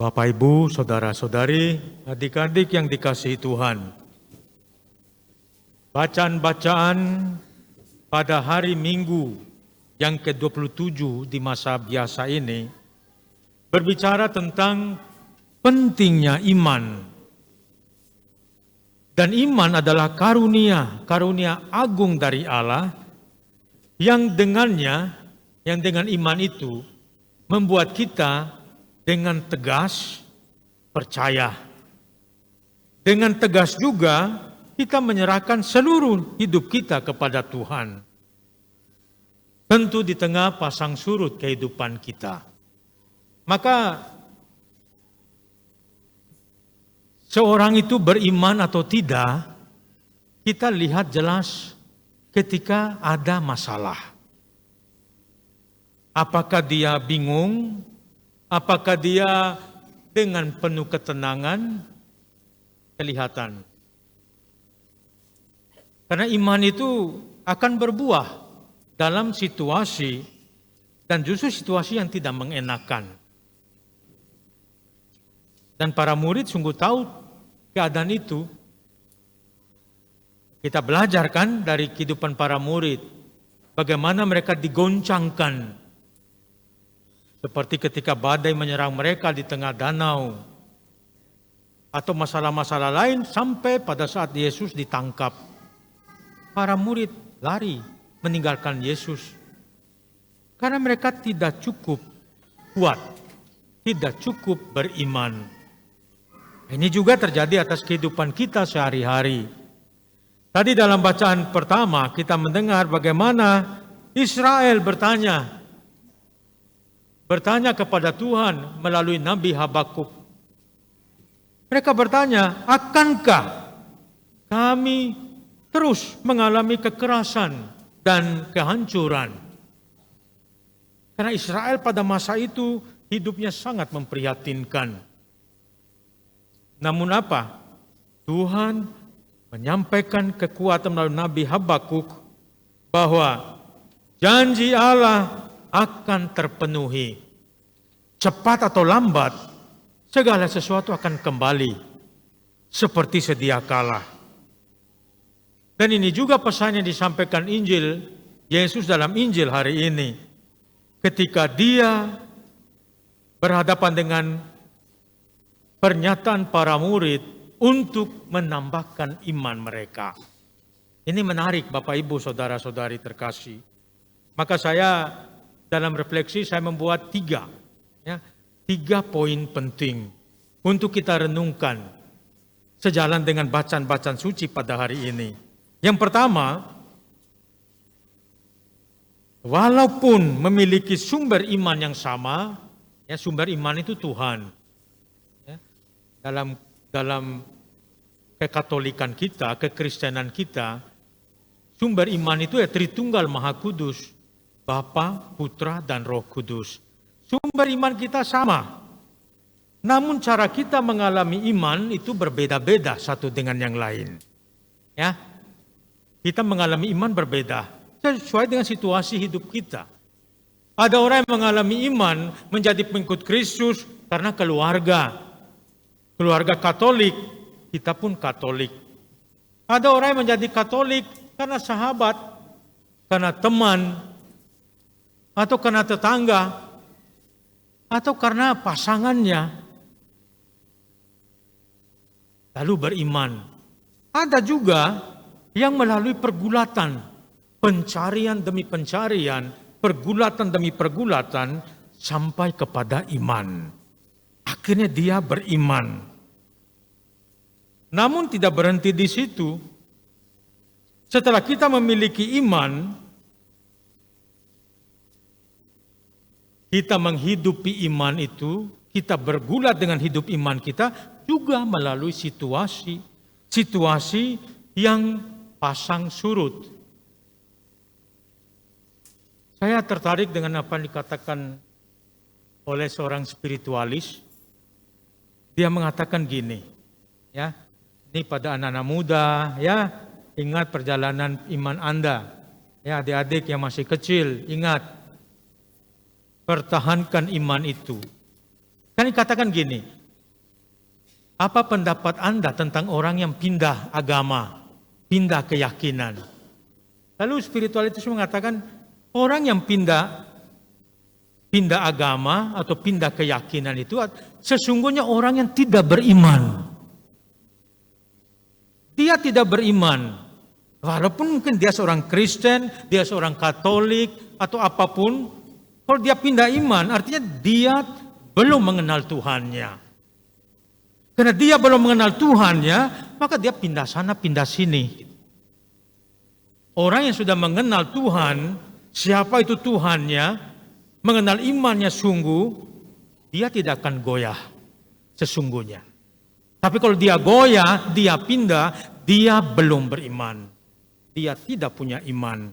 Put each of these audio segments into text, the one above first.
Bapak, Ibu, Saudara-saudari, adik-adik yang dikasihi Tuhan. Bacaan-bacaan pada hari Minggu yang ke-27 di masa biasa ini berbicara tentang pentingnya iman. Dan iman adalah karunia agung dari Allah yang dengan iman itu membuat kita dengan tegas percaya. Dengan tegas juga kita menyerahkan seluruh hidup kita kepada Tuhan. Tentu di tengah pasang surut kehidupan kita. Maka seorang itu beriman atau tidak, kita lihat jelas ketika ada masalah. Apakah dia bingung? Apakah dia dengan penuh ketenangan? Kelihatan. Karena iman itu akan berbuah dalam situasi dan justru situasi yang tidak mengenakan. Dan para murid sungguh tahu keadaan itu. Kita belajar kan dari kehidupan para murid. Bagaimana mereka digoncangkan. Seperti ketika badai menyerang mereka di tengah danau. Atau masalah-masalah lain sampai pada saat Yesus ditangkap. Para murid lari meninggalkan Yesus. Karena mereka tidak cukup kuat. Tidak cukup beriman. Ini juga terjadi atas kehidupan kita sehari-hari. Tadi dalam bacaan pertama kita mendengar bagaimana Israel bertanya kepada Tuhan melalui Nabi Habakuk. Mereka bertanya, akankah kami terus mengalami kekerasan dan kehancuran? Karena Israel pada masa itu hidupnya sangat memprihatinkan. Namun apa? Tuhan menyampaikan kekuatan melalui Nabi Habakuk bahwa janji Allah akan terpenuhi. Cepat atau lambat, segala sesuatu akan kembali seperti sedia kala. Dan ini juga pesan yang disampaikan Injil Yesus dalam Injil hari ini. Ketika dia berhadapan dengan pernyataan para murid untuk menambahkan iman mereka. Ini menarik Bapak Ibu Saudara-saudari terkasih. Maka saya dalam refleksi saya membuat tiga poin penting untuk kita renungkan sejalan dengan bacaan-bacaan suci pada hari ini. Yang pertama, walaupun memiliki sumber iman yang sama, sumber iman itu Tuhan. Dalam kekatolikan kita, kekristenan kita, sumber iman itu Tritunggal Maha Kudus, Bapa, Putra, dan Roh Kudus. Sumber iman kita sama. Namun cara kita mengalami iman itu berbeda-beda satu dengan yang lain. Kita mengalami iman berbeda sesuai dengan situasi hidup kita. Ada orang yang mengalami iman menjadi pengikut Kristus karena keluarga Katolik, kita pun Katolik. Ada orang yang menjadi Katolik karena sahabat, karena teman, atau karena tetangga, atau karena pasangannya, lalu beriman. Ada juga yang melalui pergulatan, pencarian demi pencarian, pergulatan demi pergulatan, sampai kepada iman. Akhirnya dia beriman. Namun tidak berhenti di situ. Setelah kita memiliki iman, kita menghidupi iman itu, kita bergulat dengan hidup iman kita juga melalui situasi yang pasang surut. Saya tertarik dengan apa yang dikatakan oleh seorang spiritualis. Dia mengatakan gini, ini pada anak-anak muda, ingat perjalanan iman Anda. Adik-adik yang masih kecil, ingat, pertahankan iman itu. Kan dikatakan gini, apa pendapat Anda tentang orang yang pindah agama, pindah keyakinan? Lalu spiritualitas mengatakan orang yang pindah agama atau pindah keyakinan itu sesungguhnya orang yang tidak beriman. Dia tidak beriman. Walaupun mungkin dia seorang Kristen, dia seorang Katolik atau apapun, kalau dia pindah iman artinya dia belum mengenal Tuhannya. Karena dia belum mengenal Tuhannya, maka dia pindah sana, pindah sini. Orang yang sudah mengenal Tuhan, siapa itu Tuhannya, mengenal imannya sungguh, dia tidak akan goyah sesungguhnya. Tapi kalau dia goyah, dia pindah, dia belum beriman. Dia tidak punya iman.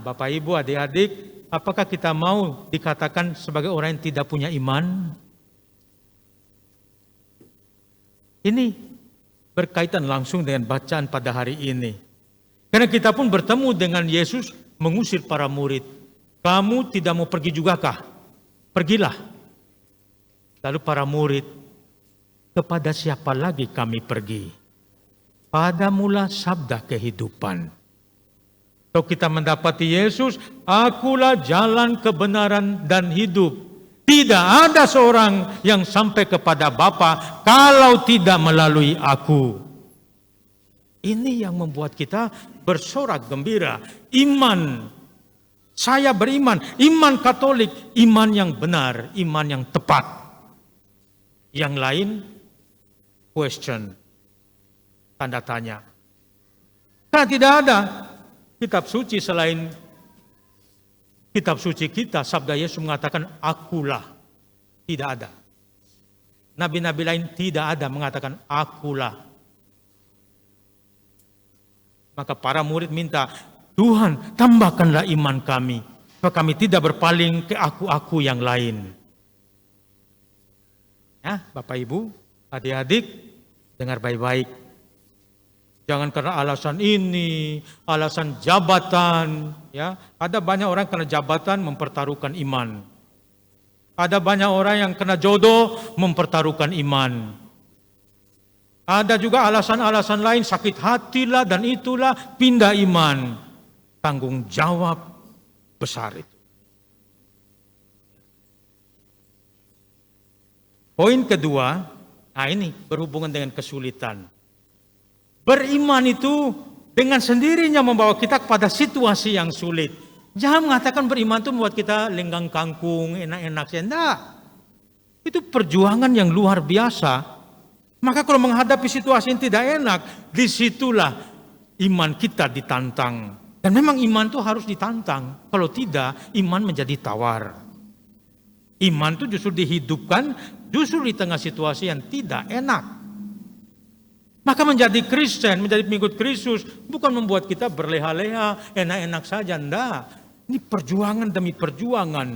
Bapak Ibu, adik-adik, apakah kita mau dikatakan sebagai orang yang tidak punya iman? Ini berkaitan langsung dengan bacaan pada hari ini. Karena kita pun bertemu dengan Yesus mengusir para murid. Kamu tidak mau pergi juga kah? Pergilah. Lalu para murid, kepada siapa lagi kami pergi? Padamulah sabda kehidupan. Kalau kita mendapati Yesus, akulah jalan kebenaran dan hidup. Tidak ada seorang yang sampai kepada Bapa kalau tidak melalui aku. Ini yang membuat kita bersorak gembira. Iman, saya beriman, iman Katolik, iman yang benar, iman yang tepat. Yang lain, question, tanda tanya. Karena tidak ada kitab suci selain kitab suci kita, sabda Yesus mengatakan akulah. Tidak ada. Nabi-nabi lain tidak ada mengatakan akulah. Maka para murid minta, Tuhan tambahkanlah iman kami, supaya kami tidak berpaling ke aku-aku yang lain. Ya, Bapak Ibu, adik-adik, dengar baik-baik. Jangan karena alasan ini, alasan jabatan. Ya, ada banyak orang karena jabatan mempertaruhkan iman. Ada banyak orang yang kena jodoh mempertaruhkan iman. Ada juga alasan-alasan lain, sakit hatilah dan itulah, pindah iman. Tanggung jawab besar itu. Poin kedua, ini berhubungan dengan kesulitan. Beriman itu dengan sendirinya membawa kita kepada situasi yang sulit. Jangan mengatakan beriman itu membuat kita lenggang kangkung, enak-enak. Tidak. Itu perjuangan yang luar biasa. Maka kalau menghadapi situasi yang tidak enak, disitulah iman kita ditantang. Dan memang iman itu harus ditantang. Kalau tidak, iman menjadi tawar. Iman itu justru dihidupkan, justru di tengah situasi yang tidak enak. Maka menjadi Kristen, menjadi pengikut Kristus, bukan membuat kita berleha-leha, enak-enak saja. Tidak. Ini perjuangan demi perjuangan.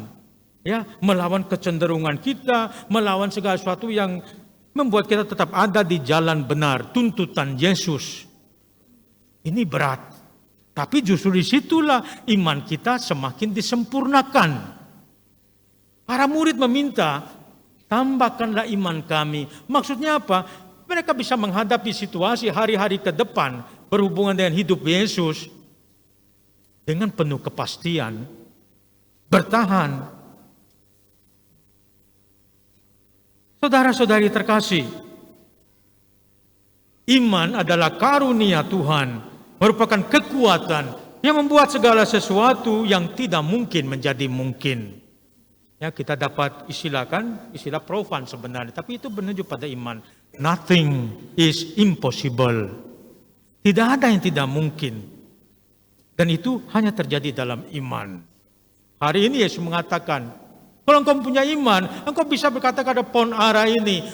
Ya, melawan kecenderungan kita, melawan segala sesuatu yang membuat kita tetap ada di jalan benar, tuntutan Yesus. Ini berat. Tapi justru disitulah iman kita semakin disempurnakan. Para murid meminta, tambahkanlah iman kami. Maksudnya apa? Mereka bisa menghadapi situasi hari-hari ke depan berhubungan dengan hidup Yesus dengan penuh kepastian, bertahan. Saudara-saudari terkasih, iman adalah karunia Tuhan, merupakan kekuatan yang membuat segala sesuatu yang tidak mungkin menjadi mungkin. Ya, kita dapat istilah profan sebenarnya, tapi itu menunjuk pada iman. Nothing is impossible. Tidak ada yang tidak mungkin. Dan itu hanya terjadi dalam iman. Hari ini Yesus mengatakan, kalau engkau punya iman, engkau bisa berkata kepada pohon ara ini,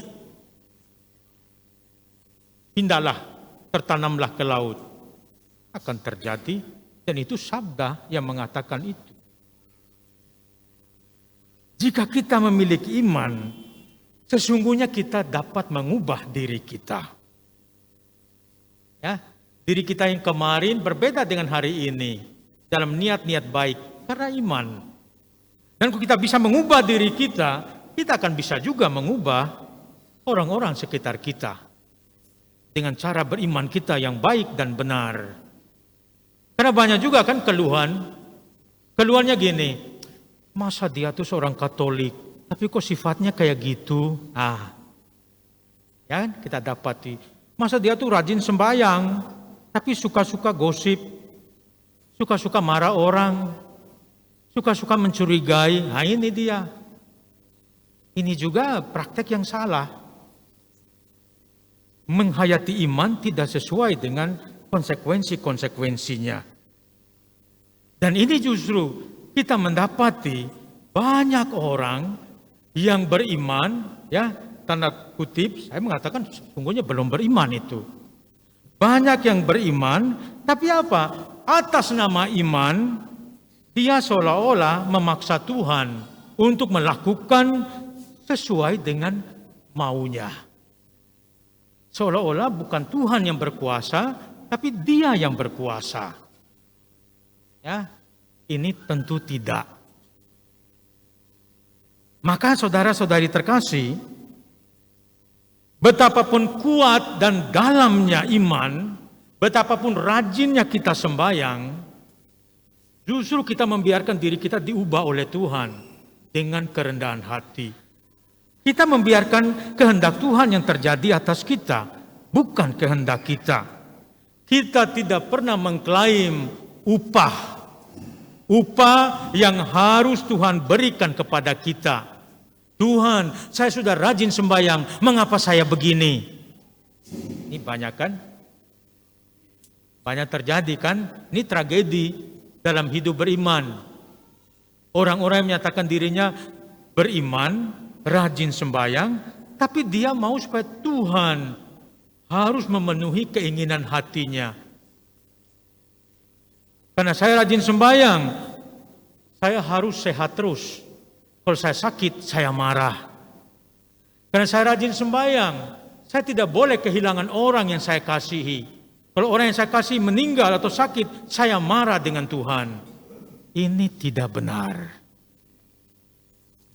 pindahlah, tertanamlah ke laut. Akan terjadi, dan itu sabda yang mengatakan itu. Jika kita memiliki iman, sesungguhnya kita dapat mengubah diri kita. Ya, diri kita yang kemarin berbeda dengan hari ini, dalam niat-niat baik, karena iman. Dan kalau kita bisa mengubah diri kita, kita akan bisa juga mengubah orang-orang sekitar kita dengan cara beriman kita yang baik dan benar. Karena banyak juga kan keluhannya gini, masa dia tuh seorang Katolik, tapi kok sifatnya kayak gitu? Ya kan kita dapati, masa dia tuh rajin sembahyang, tapi suka-suka gosip, suka-suka marah orang, suka-suka mencurigai. Nah ini dia. Ini juga praktek yang salah. Menghayati iman tidak sesuai dengan konsekuensi-konsekuensinya. Dan ini justru kita mendapati banyak orang yang beriman, ya tanda kutip, saya mengatakan sesungguhnya belum beriman itu. Banyak yang beriman, tapi apa? Atas nama iman, dia seolah-olah memaksa Tuhan untuk melakukan sesuai dengan maunya. Seolah-olah bukan Tuhan yang berkuasa, tapi dia yang berkuasa. Ya, ini tentu tidak. Maka saudara-saudari terkasih, betapapun kuat dan dalamnya iman, betapapun rajinnya kita sembahyang, justru kita membiarkan diri kita diubah oleh Tuhan dengan kerendahan hati. Kita membiarkan kehendak Tuhan yang terjadi atas kita, bukan kehendak kita. Kita tidak pernah mengklaim upah yang harus Tuhan berikan kepada kita. Tuhan, saya sudah rajin sembahyang, mengapa saya begini? Ini banyak kan? Banyak terjadi kan? Ini tragedi dalam hidup beriman. Orang-orang yang menyatakan dirinya beriman, rajin sembahyang, tapi dia mau supaya Tuhan harus memenuhi keinginan hatinya. Karena saya rajin sembahyang, saya harus sehat terus. Kalau saya sakit, saya marah. Karena saya rajin sembahyang, saya tidak boleh kehilangan orang yang saya kasihi. Kalau orang yang saya kasihi meninggal atau sakit, saya marah dengan Tuhan. Ini tidak benar.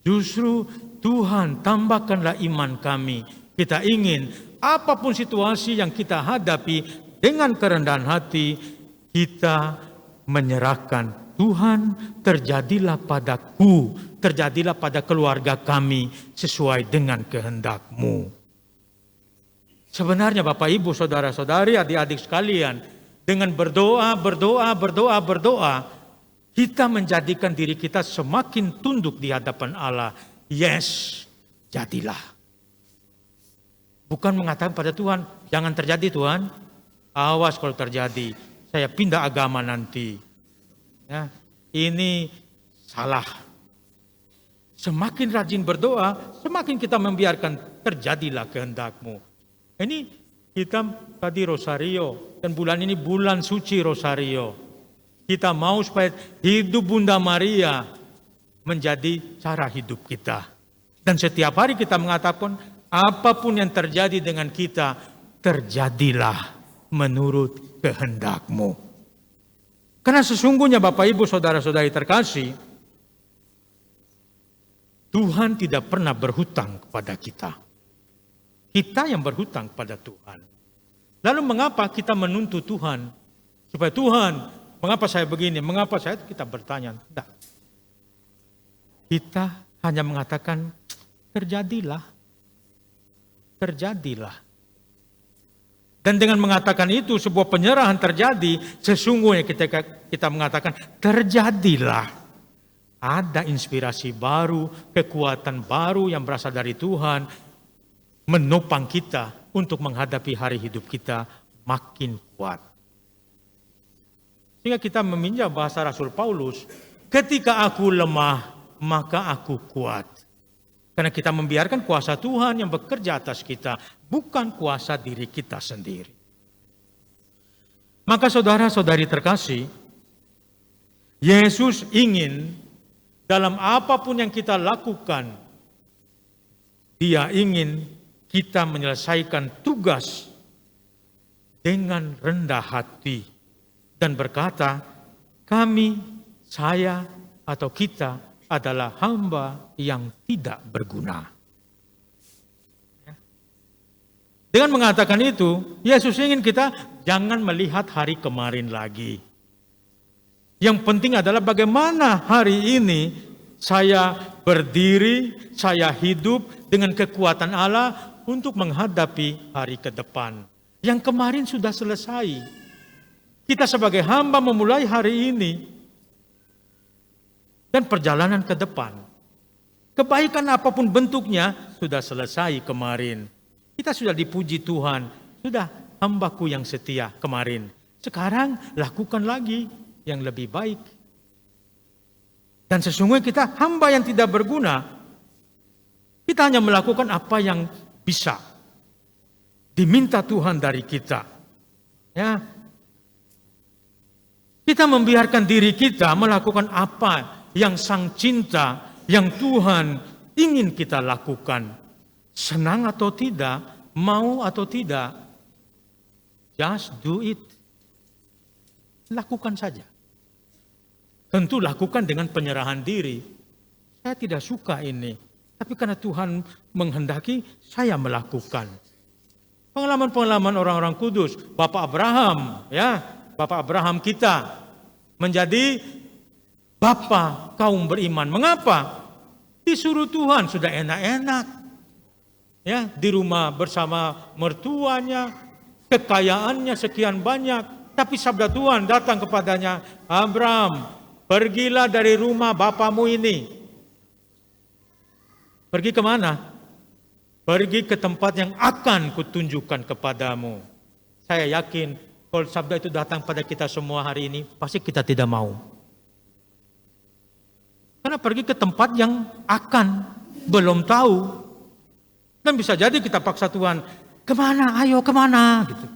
Justru Tuhan tambahkanlah iman kami. Kita ingin apapun situasi yang kita hadapi dengan kerendahan hati, kita menyerahkan. Tuhan, terjadilah padaku, terjadilah pada keluarga kami sesuai dengan kehendak-Mu. Sebenarnya Bapak Ibu, saudara-saudari, adik-adik sekalian, dengan berdoa, kita menjadikan diri kita semakin tunduk di hadapan Allah. Yes, jadilah. Bukan mengatakan pada Tuhan, jangan terjadi Tuhan. Awas kalau terjadi, saya pindah agama nanti. Ya, ini salah. Semakin rajin berdoa, semakin kita membiarkan terjadilah kehendak-Mu. Ini kita tadi Rosario, dan bulan ini bulan suci Rosario. Kita mau supaya hidup Bunda Maria menjadi cara hidup kita. Dan setiap hari kita mengatakan, apapun yang terjadi dengan kita, terjadilah menurut kehendak-Mu. Karena sesungguhnya Bapak Ibu saudara-saudari terkasih, Tuhan tidak pernah berhutang kepada kita. Kita yang berhutang kepada Tuhan. Lalu mengapa kita menuntut Tuhan? Supaya Tuhan, mengapa saya begini? Mengapa saya? Kita bertanya. Tidak. Kita hanya mengatakan, terjadilah. Terjadilah. Dan dengan mengatakan itu, sebuah penyerahan terjadi. Sesungguhnya kita mengatakan, terjadilah. Ada inspirasi baru, kekuatan baru yang berasal dari Tuhan, menopang kita untuk menghadapi hari hidup kita makin kuat. Sehingga kita meminjam bahasa Rasul Paulus, ketika aku lemah, maka aku kuat. Karena kita membiarkan kuasa Tuhan yang bekerja atas kita, bukan kuasa diri kita sendiri. Maka saudara-saudari terkasih, Yesus ingin dalam apapun yang kita lakukan, Dia ingin kita menyelesaikan tugas dengan rendah hati dan berkata, kami, saya, atau kita adalah hamba yang tidak berguna. Dengan mengatakan itu, Yesus ingin kita jangan melihat hari kemarin lagi. Yang penting adalah bagaimana hari ini saya berdiri, saya hidup dengan kekuatan Allah untuk menghadapi hari ke depan. Yang kemarin sudah selesai. Kita sebagai hamba memulai hari ini dan perjalanan ke depan. Kebaikan apapun bentuknya sudah selesai kemarin. Kita sudah dipuji Tuhan, sudah hambaku yang setia kemarin. Sekarang lakukan lagi yang lebih baik. Dan sesungguhnya kita hamba yang tidak berguna. Kita hanya melakukan apa yang bisa diminta Tuhan dari kita. Ya. Kita membiarkan diri kita melakukan apa yang Sang Cinta, yang Tuhan ingin kita lakukan. Senang atau tidak, mau atau tidak, just do it. Lakukan saja. Tentu lakukan dengan penyerahan diri. Saya tidak suka ini, tapi karena Tuhan menghendaki, saya melakukan. Pengalaman-pengalaman orang-orang kudus, Bapak Abraham, ya, Bapak Abraham kita menjadi Bapak kaum beriman. Mengapa? Disuruh Tuhan, sudah enak-enak. Ya, di rumah bersama mertuanya, kekayaannya sekian banyak. Tapi sabda Tuhan datang kepadanya, Abraham, pergilah dari rumah bapamu ini. Pergi kemana? Pergi ke tempat yang akan kutunjukkan kepadamu. Saya yakin kalau sabda itu datang pada kita semua hari ini, pasti kita tidak mau. Karena pergi ke tempat yang akan, belum tahu. Dan bisa jadi kita paksa Tuhan, kemana? Ayo kemana? Gitu.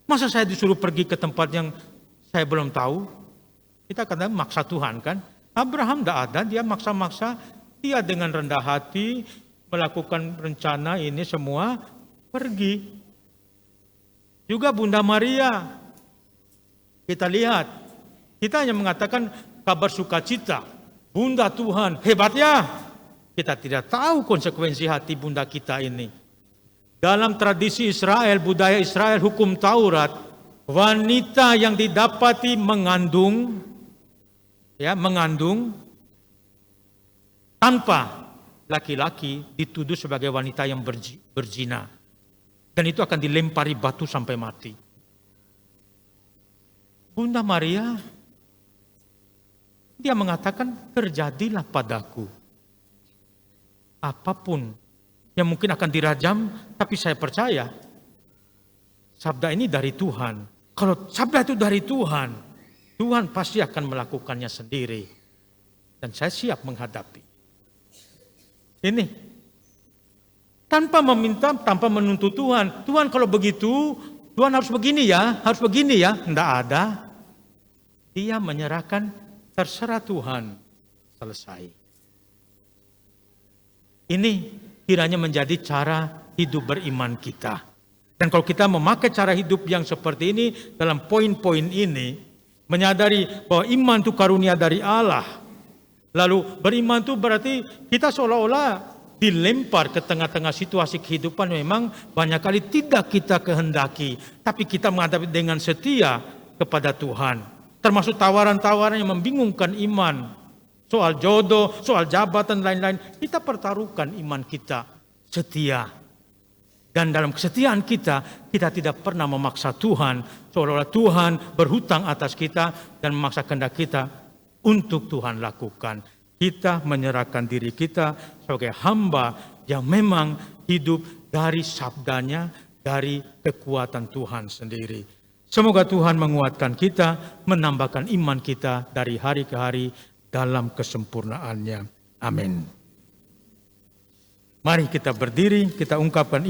Masa saya disuruh pergi ke tempat yang saya belum tahu? Kita kadang maksa Tuhan kan? Abraham tidak ada, dia maksa-maksa. Dia dengan rendah hati melakukan rencana ini semua, pergi. Juga Bunda Maria, kita lihat. Kita hanya mengatakan kabar sukacita. Bunda Tuhan, hebat ya. Kita tidak tahu konsekuensi hati bunda kita ini. Dalam tradisi Israel, budaya Israel, hukum Taurat, wanita yang didapati mengandung tanpa laki-laki dituduh sebagai wanita yang berzina. Dan itu akan dilempari batu sampai mati. Bunda Maria, dia mengatakan, terjadilah padaku apapun yang mungkin akan dirajam, tapi saya percaya sabda ini dari Tuhan. Kalau sabda itu dari Tuhan, Tuhan pasti akan melakukannya sendiri. Dan saya siap menghadapi. Ini tanpa meminta, tanpa menuntut Tuhan. Tuhan kalau begitu, Tuhan harus begini ya, harus begini ya. Tidak ada. Dia menyerahkan, terserah Tuhan, selesai. Ini kiranya menjadi cara hidup beriman kita. Dan kalau kita memakai cara hidup yang seperti ini, dalam poin-poin ini, menyadari bahwa iman itu karunia dari Allah. Lalu beriman itu berarti kita seolah-olah dilempar ke tengah-tengah situasi kehidupan memang banyak kali tidak kita kehendaki. Tapi kita menghadapi dengan setia kepada Tuhan. Termasuk tawaran-tawaran yang membingungkan iman. Soal jodoh, soal jabatan, lain-lain. Kita pertaruhkan iman kita setia. Dan dalam kesetiaan kita, kita tidak pernah memaksa Tuhan. Seolah-olah Tuhan berhutang atas kita dan memaksa kehendak kita untuk Tuhan lakukan. Kita menyerahkan diri kita sebagai hamba yang memang hidup dari sabdanya, dari kekuatan Tuhan sendiri. Semoga Tuhan menguatkan kita, menambahkan iman kita dari hari ke hari, dalam kesempurnaannya. Amin. Mari kita berdiri, kita ungkapkan